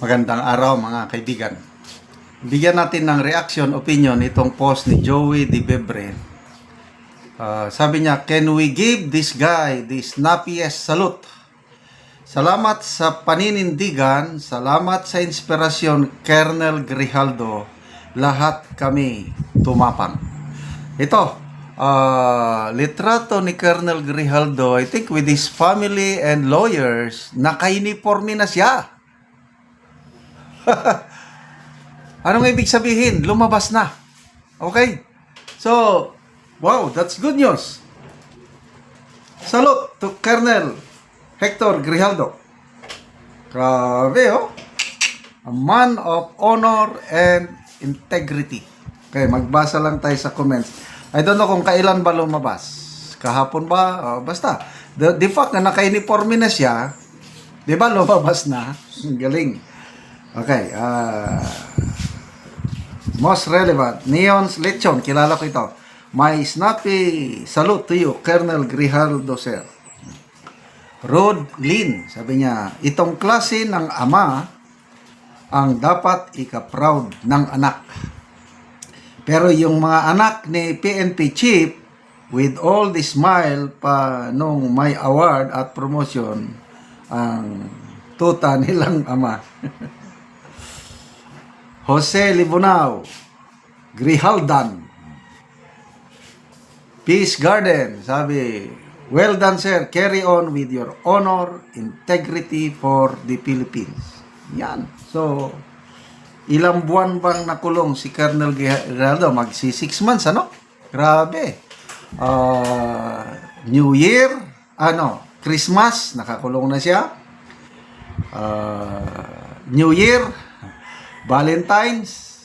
Magandang araw mga kaibigan. Bigyan natin ng reaction, opinion itong post ni Joey Di Bebre. Sabi niya, can we give this guy the snappiest salute? Salamat sa paninindigan, salamat sa inspirasyon, Colonel Grijaldo. Lahat kami tumapang. Ito, litrato ni Colonel Grijaldo, I think with his family and lawyers, naka-uniforme na siya. Anong ibig sabihin? Lumabas na. Okay? So, wow, that's good news. Salute to Colonel Hector Grijaldo. Grabe, oh. A man of honor and integrity. Okay, magbasa lang tayo sa comments. I don't know kung kailan ba lumabas. Kahapon ba? Basta. The fact na naka-uniforme na siya, di ba lumabas na? Galing. Okay, most relevant, Neon's Lechon, kilala ko ito. My snappy salute to you, Colonel Grijaldo, sir. Rod Lin, sabi niya, itong klase ng ama ang dapat ika-proud ng anak. Pero yung mga anak ni PNP Chief, with all the smile pa nung may award at promotion, ang tuta nilang ama. Jose Libunao, Grijaldan, Peace Garden, sabi, well done sir, carry on with your honor, integrity for the Philippines. Yan. So, ilang buwan bang nakulong si Colonel Grijaldo? Magsi 6 months, ano? Grabe. New Year, Christmas, nakakulong na siya. New Year, Valentine's,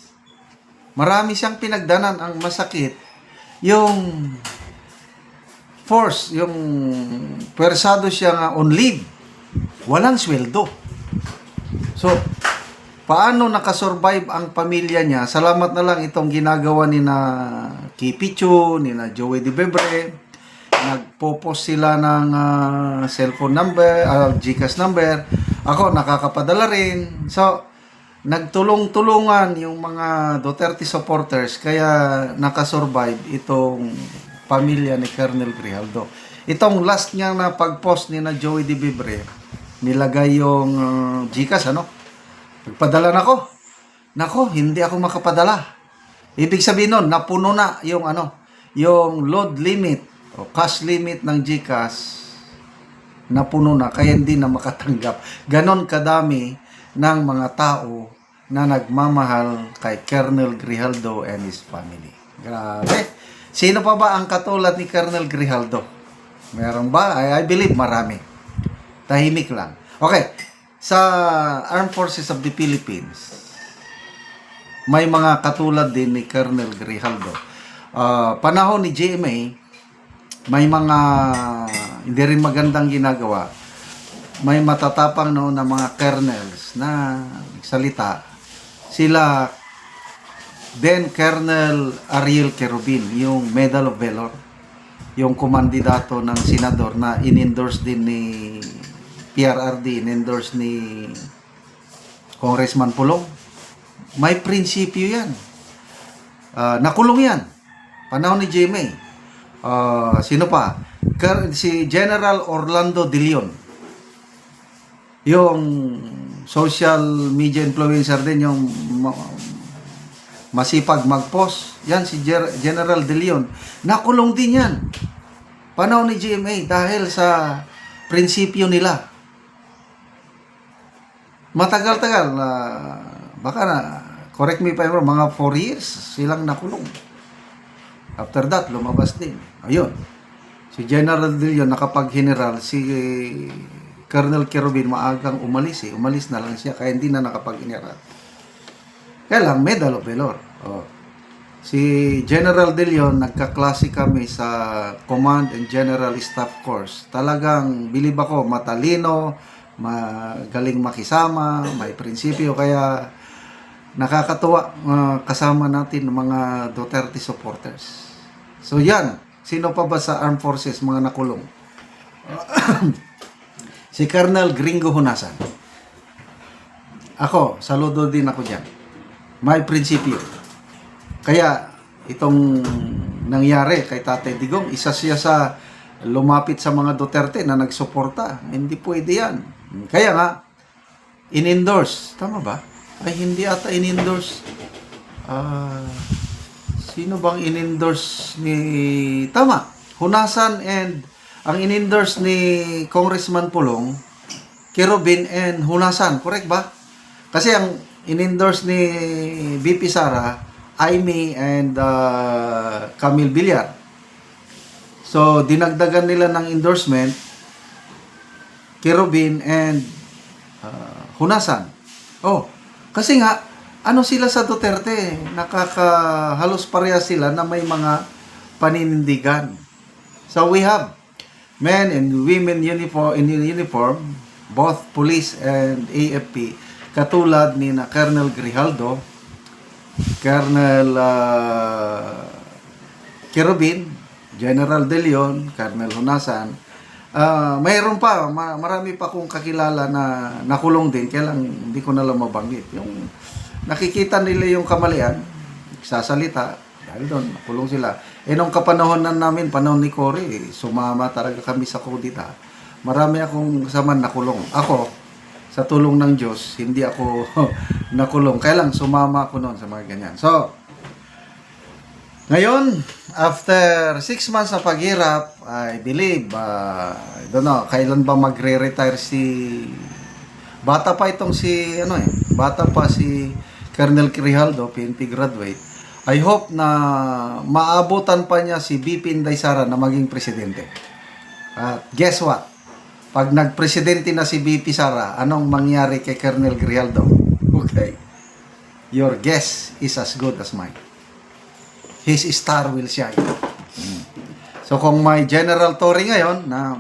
marami siyang pinagdanan. Ang masakit, yung force, yung pwersado siya on leave, walang sweldo. So, paano nakasurvive ang pamilya niya? Salamat na lang itong ginagawa ni na Kipicho, ni na Joey Di Bebre. Nagpo-post sila ng cellphone number, GCash number. Ako, nakakapadala rin. So, nagtulong-tulungan yung mga Duterte supporters kaya nakasurvive itong pamilya ni Colonel Grijaldo. Itong last niya na pag-post ni na Joey Di Bebre, nilagay yung GCash, nagpadala na ako. Nako, hindi ako makapadala. Ibig sabihin nun, napuno na yung yung load limit o cash limit ng GCash, napuno na kaya hindi na makatanggap. Ganon kadami ng mga tao na nagmamahal kay Colonel Grijaldo and his family. Grabe. Sino pa ba ang katulad ni Colonel Grijaldo? Meron ba? I believe marami. Tahimik lang. Okay. Sa Armed Forces of the Philippines, may mga katulad din ni Colonel Grijaldo. Panahon ni GMA, may mga hindi rin magandang ginagawa. May matatapang noon na mga colonels na salita. Sila, then Colonel Ariel Querubin, yung Medal of Valor, yung kumandidato ng senador na in-endorse din ni PRRD, in-endorse ni Congressman Pulong. May prinsipyo yan. Nakulong yan. Panahon ni GMA. Sino pa? Si General Orlando De Leon. Yung social media influencer din, yung masipag mag-post. Yan, si General De Leon. Nakulong din yan. Panahon ni GMA dahil sa prinsipyo nila. Matagal-tagal. Baka na, correct me if I'm wrong, mga 4 years silang nakulong. After that, lumabas din. Ayun. Si General De Leon, nakapag-general, si Colonel Querubin maagang umalis Umalis na lang siya kaya hindi na nakapag-general. Kaya lang, Medal of Valor. Si General De Leon, nagkaklase kami sa Command and General Staff Course. Talagang, bilib ako, matalino, magaling makisama, may prinsipyo, kaya nakakatuwa kasama natin ng mga Duterte supporters. So yan, sino pa ba sa Armed Forces mga nakulong? Si Colonel Gringo Hunasan. ako, saludo din ako dyan. May prinsipyo. Kaya, itong nangyari kay Tatay Digong, isa siya sa lumapit sa mga Duterte na nagsuporta. Hindi pwede yan. Kaya nga, in-endorse. Tama ba? Ay, hindi ata in-endorse. Sino bang in-endorse ni... Tama. Hunasan and ang in-endorse ni Congressman Pulong, Kerubin and Hunasan. Correct ba? Kasi ang in-endorse ni BP Sara, Aimee and Camille Villar. So, dinagdagan nila ng endorsement, Kerubin and Hunasan. Oh, kasi nga, ano sila sa Duterte? Halos parehas sila na may mga paninindigan. So, we have men and women in uniform, both police and AFP, katulad ni na Colonel Grijaldo, Colonel Kerubin, General De Leon, Colonel Hunasan. Mayroon pa, marami pa akong kakilala na nakulong din, kaya lang hindi ko na lang mabanggit. Yung nakikita nila yung kamalian, sasalita, dahil doon, nakulong sila. Nung kapanahon na namin, panahon ni Cory, sumama talaga kami sa kudita. Marami akong kasama nakulong. Ako, sa tulong ng Diyos, hindi ako nakulong. Kaya lang, sumama ako noon sa mga ganyan. So, ngayon, after 6 months na paghirap, I believe, I don't know, kailan ba magre-retire bata pa itong bata pa si Colonel Grijaldo, PNP graduate. I hope na maabutan pa niya si BP Inday Sara na maging presidente. At guess what? Pag nagpresidente na si BP Sara, anong mangyari kay Colonel Grijaldo? Okay. Your guess is as good as mine. His star will shine. So kung may General Torre ngayon na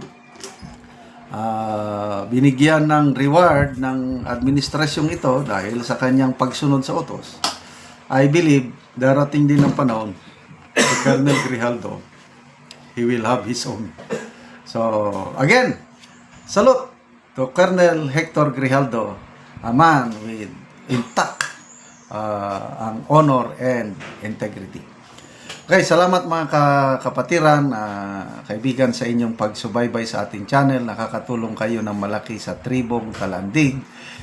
binigyan ng reward ng administrasyong ito dahil sa kanyang pagsunod sa utos, I believe darating din ang panahon si Colonel Grijaldo, he will have his own. So again, salute to Colonel Hector Grijaldo, a man with intact ang honor and integrity. Okay, salamat mga kapatiran, kaibigan sa inyong pagsubaybay sa ating channel. Nakakatulong kayo ng malaki sa tribong Talandig.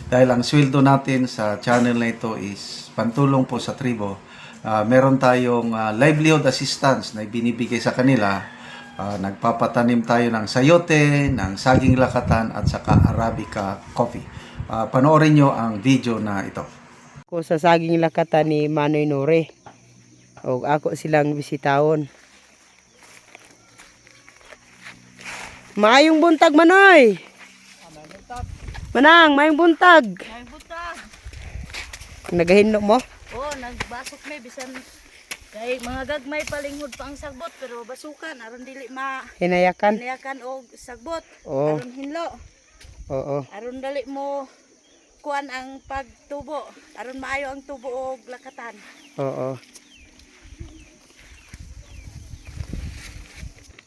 Dahil ang sweldo natin sa channel na ito is pantulong po sa tribo. Meron tayong livelihood assistance na ibinibigay sa kanila. Nagpapatanim tayo ng sayote, ng saging lakatan at saka Arabica coffee. Panoorin nyo ang video na ito. Ko sa saging lakatan ni Manoy Nore. O ako silang bisitahon. Maayong buntag, Manoy. Manang, maayong buntag. Maayong buntag. Nagahinlo mo? Oo, nagbasok may bisan kay mga gagmay palinghod pa ang sagbot pero basukan aron dili Hinayakan. hinayakan og sagbot. Oo. Aron hinlo. Oo. Aron dali mo kuan ang pagtubo. Aron maayo ang tubo og lakatan. Oo.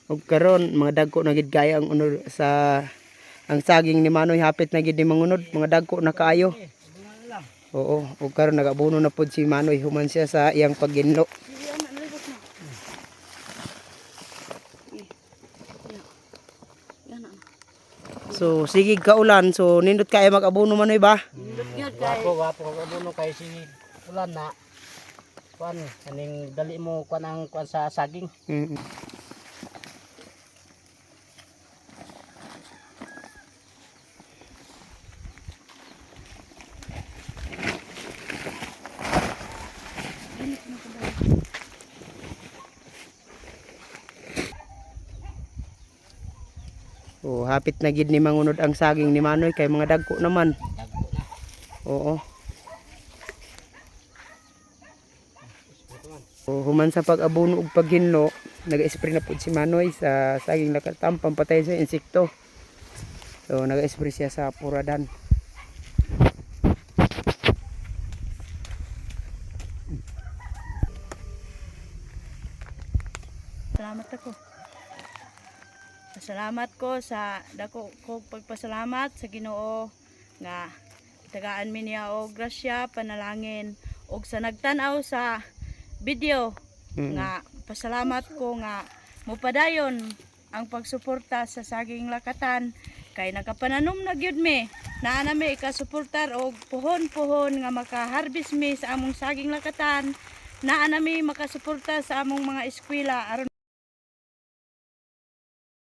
Og karon mga dagko na gid kaya ang unod sa ang saging ni Manoy hapit na gid ni mangunod, mga dagko na kaayo. Oo, og karon nagabuno na pud si Manoy human siya sa iyang pagginlo. Sige ana nalibot na. Yan. So sige kaulan, so nindot kaya mag-abono Manoy ba? Nindot gyud kay Wapo abuno kay si ulan na kuan kaning dali mo kuan ang kuan sa saging. So hapit na gid ni mangunod ang saging ni Manoy kay mga dagko naman. Dagko na. Oo. So, human sa pag-abono ug paghinlo, nag-spray na pud si Manoy sa saging lakatan pampatay sa insekto. So nag-spray siya sa puradan. salamat ako. Pasalamat ko sa dako ko pagpasalamat sa Ginoo nga tagaan mi niya og grasya, panalangin og sa nagtan-aw sa video nga pasalamat ko nga mupadayon ang pagsuporta sa Saging Lakatan kay nakapananom na gyud mi naa nami ikasuportar og puhon-puhon nga maka-harvest mi sa among Saging Lakatan, naa nami makasuporta sa among mga eskwela aron